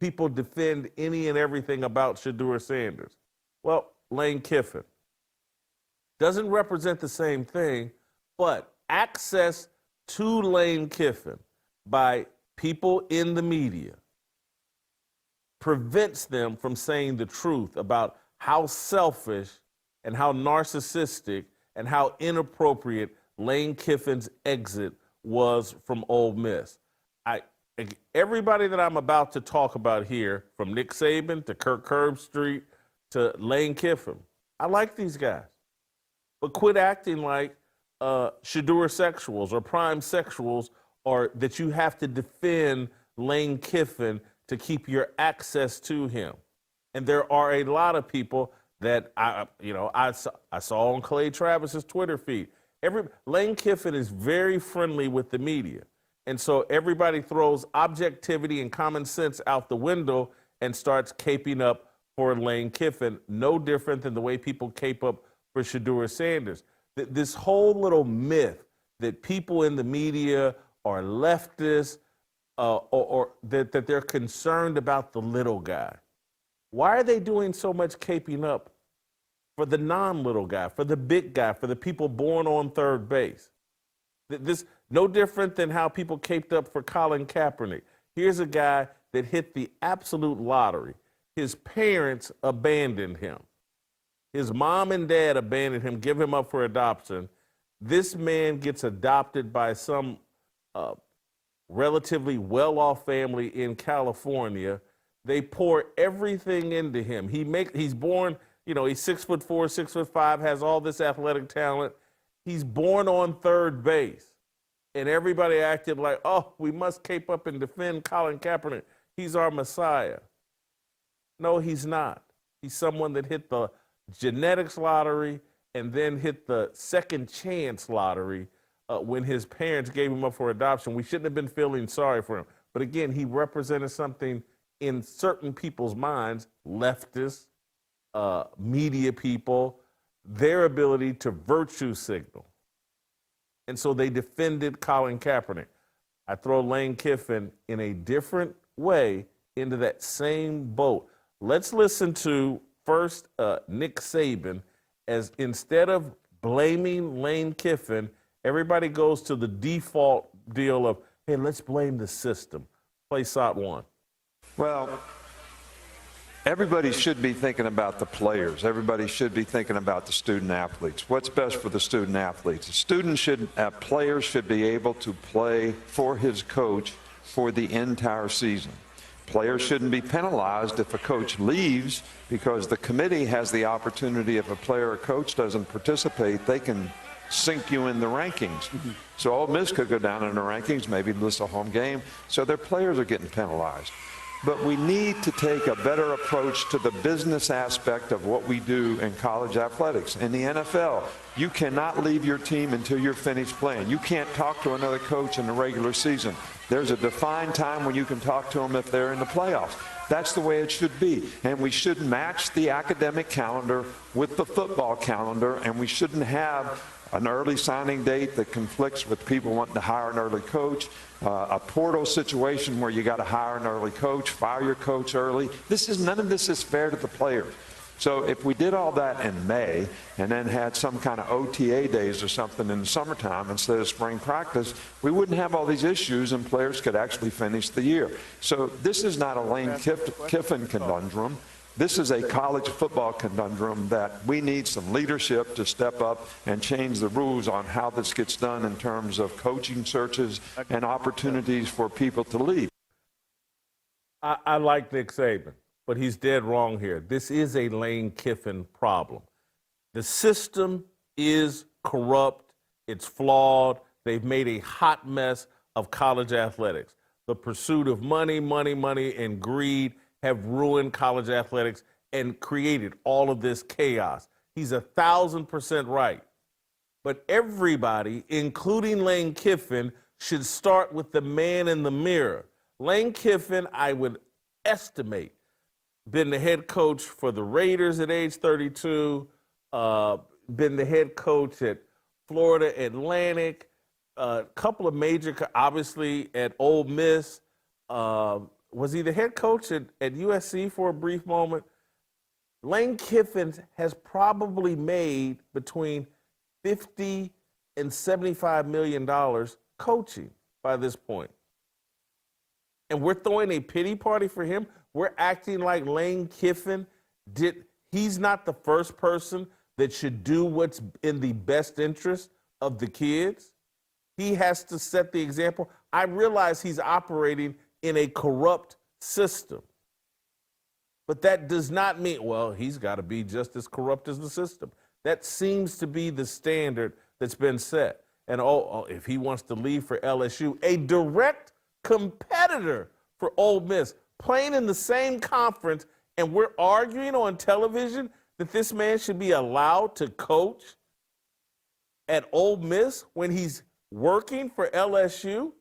people defend any and everything about Shedeur Sanders. Well, Lane Kiffin doesn't represent the same thing, but access to Lane Kiffin by people in the media prevents them from saying the truth about how selfish and how narcissistic and how inappropriate Lane Kiffin's exit was from Ole Miss. Everybody that I'm about to talk about here, from Nick Saban to Kirk Herbstreit to Lane Kiffin, I like these guys. But quit acting like Shedeur sexuals or prime sexuals, or that you have to defend Lane Kiffin to keep your access to him. And there are a lot of people that I saw on Clay Travis's Twitter feed. Lane Kiffin is very friendly with the media. And so everybody throws objectivity and common sense out the window and starts caping up for Lane Kiffin, no different than the way people cape up for Shedeur Sanders. This whole little myth that people in the media are leftists or that they're concerned about the little guy. Why are they doing so much caping up for the non-little guy, for the big guy, for the people born on third base? This no different than how people caped up for Colin Kaepernick. Here's a guy that hit the absolute lottery. His parents abandoned him. His mom and dad abandoned him, give him up for adoption. This man gets adopted by some relatively well-off family in California. They pour everything into him. He's born, he's 6'4", 6'5", has all this athletic talent. He's born on third base. And everybody acted like, oh, we must cape up and defend Colin Kaepernick. He's our Messiah. No, he's not. He's someone that hit the genetics lottery and then hit the second chance lottery when his parents gave him up for adoption. We shouldn't have been feeling sorry for him. But again, he represented something in certain people's minds, leftists, media people, their ability to virtue signal. And so they defended Colin Kaepernick. I throw Lane Kiffin in a different way into that same boat. Let's listen to first Nick Saban, as instead of blaming Lane Kiffin, everybody goes to the default deal of, hey, let's blame the system. Play SOT 1. Well, everybody should be thinking about the players. Everybody should be thinking about the student athletes. What's best for the student athletes? Players should be able to play for his coach for the entire season. Players shouldn't be penalized if a coach leaves, because the committee has the opportunity, if a player or coach doesn't participate, they can sink you in the rankings. So Ole Miss could go down in the rankings, maybe lose a home game. So their players are getting penalized. But we need to take a better approach to the business aspect of what we do in college athletics. In the NFL, you cannot leave your team until you're finished playing. You can't talk to another coach in the regular season. There's a defined time when you can talk to them if they're in the playoffs. That's the way it should be. And we should match the academic calendar with the football calendar, and we shouldn't have an early signing date that conflicts with people wanting to hire an early coach, a portal situation where you got to hire an early coach, fire your coach early. None of this is fair to the players. So if we did all that in May and then had some kind of OTA days or something in the summertime instead of spring practice, we wouldn't have all these issues and players could actually finish the year. So this is not a Lane Kiffin conundrum. This is a college football conundrum that we need some leadership to step up and change the rules on how this gets done in terms of coaching searches and opportunities for people to leave. I like Nick Saban, but he's dead wrong here. This is a Lane Kiffin problem. The system is corrupt. It's flawed. They've made a hot mess of college athletics. The pursuit of money, and greed have ruined college athletics and created all of this chaos. He's 1,000% right. But everybody, including Lane Kiffin, should start with the man in the mirror. Lane Kiffin, I would estimate, been the head coach for the Raiders at age 32, been the head coach at Florida Atlantic, a couple of major, obviously at Ole Miss, was he the head coach at USC for a brief moment? Lane Kiffin has probably made between $50 and $75 million coaching by this point. And we're throwing a pity party for him. We're acting like Lane Kiffin he's not the first person that should do what's in the best interest of the kids. He has to set the example. I realize he's operating in a corrupt system. But that does not mean, well, he's got to be just as corrupt as the system. That seems to be the standard that's been set. And if he wants to leave for LSU, a direct competitor for Ole Miss, playing in the same conference, and we're arguing on television that this man should be allowed to coach at Ole Miss when he's working for LSU?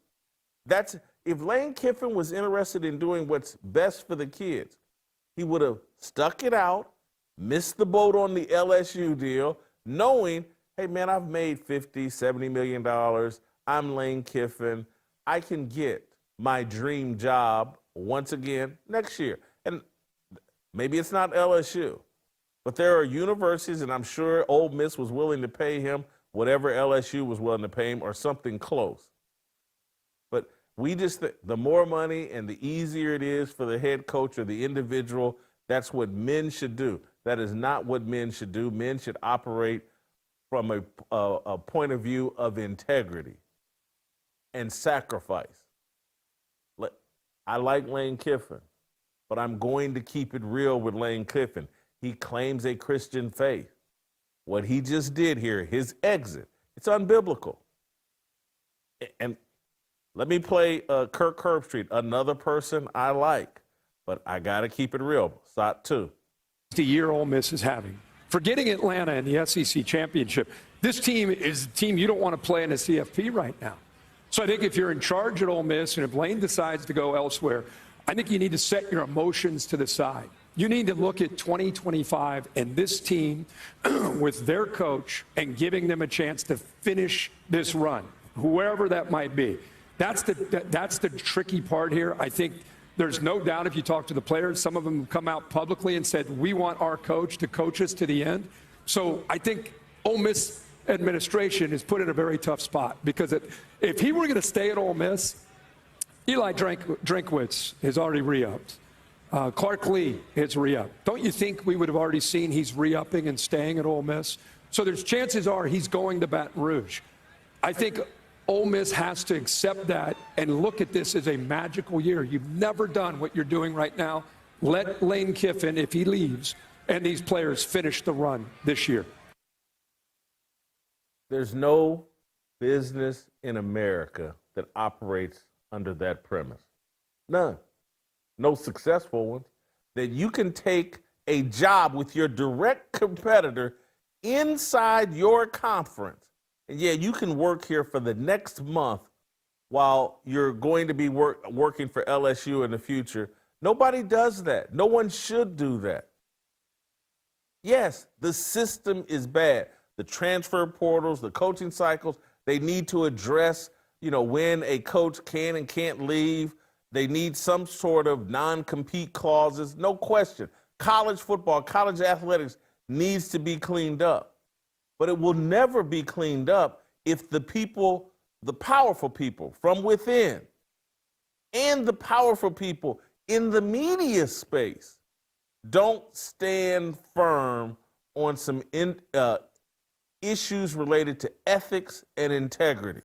If Lane Kiffin was interested in doing what's best for the kids, he would have stuck it out, missed the boat on the LSU deal, knowing, hey, man, I've made $50, $70 million. I'm Lane Kiffin. I can get my dream job once again next year. And maybe it's not LSU, but there are universities, and I'm sure Ole Miss was willing to pay him whatever LSU was willing to pay him or something close. But we just think the more money and the easier it is for the head coach or the individual, that's what men should do. That is not what men should do. Men should operate from a point of view of integrity and sacrifice. I like Lane Kiffin, but I'm going to keep it real with Lane Kiffin. He claims a Christian faith. What he just did here, his exit, it's unbiblical. And let me play Kirk Herbstreit, another person I like, but I got to keep it real. Sot 2. The year Ole Miss is having. Forgetting Atlanta and the SEC championship, this team is a team you don't want to play in a CFP right now. So I think if you're in charge at Ole Miss and if Lane decides to go elsewhere, I think you need to set your emotions to the side. You need to look at 2025 and this team with their coach and giving them a chance to finish this run, whoever that might be. That's the tricky part here. I think there's no doubt if you talk to the players, some of them have come out publicly and said, we want our coach to coach us to the end. So I think Ole Miss administration is put in a very tough spot because if he were going to stay at Ole Miss, Eli Drinkwitz has already re-upped. Clark Lee has re-upped. Don't you think we would have already seen he's re-upping and staying at Ole Miss? So there's chances are he's going to Baton Rouge. I think Ole Miss has to accept that and look at this as a magical year. You've never done what you're doing right now. Let Lane Kiffin, if he leaves, and these players finish the run this year. There's no business in America that operates under that premise. None. No successful ones. That you can take a job with your direct competitor inside your conference. And yeah, you can work here for the next month while you're going to be working for LSU in the future. Nobody does that. No one should do that. Yes, the system is bad. The transfer portals, the coaching cycles, they need to address, when a coach can and can't leave. They need some sort of non-compete clauses, no question. College football, college athletics needs to be cleaned up. But it will never be cleaned up if the people, the powerful people from within, and the powerful people in the media space don't stand firm on some issues related to ethics and integrity.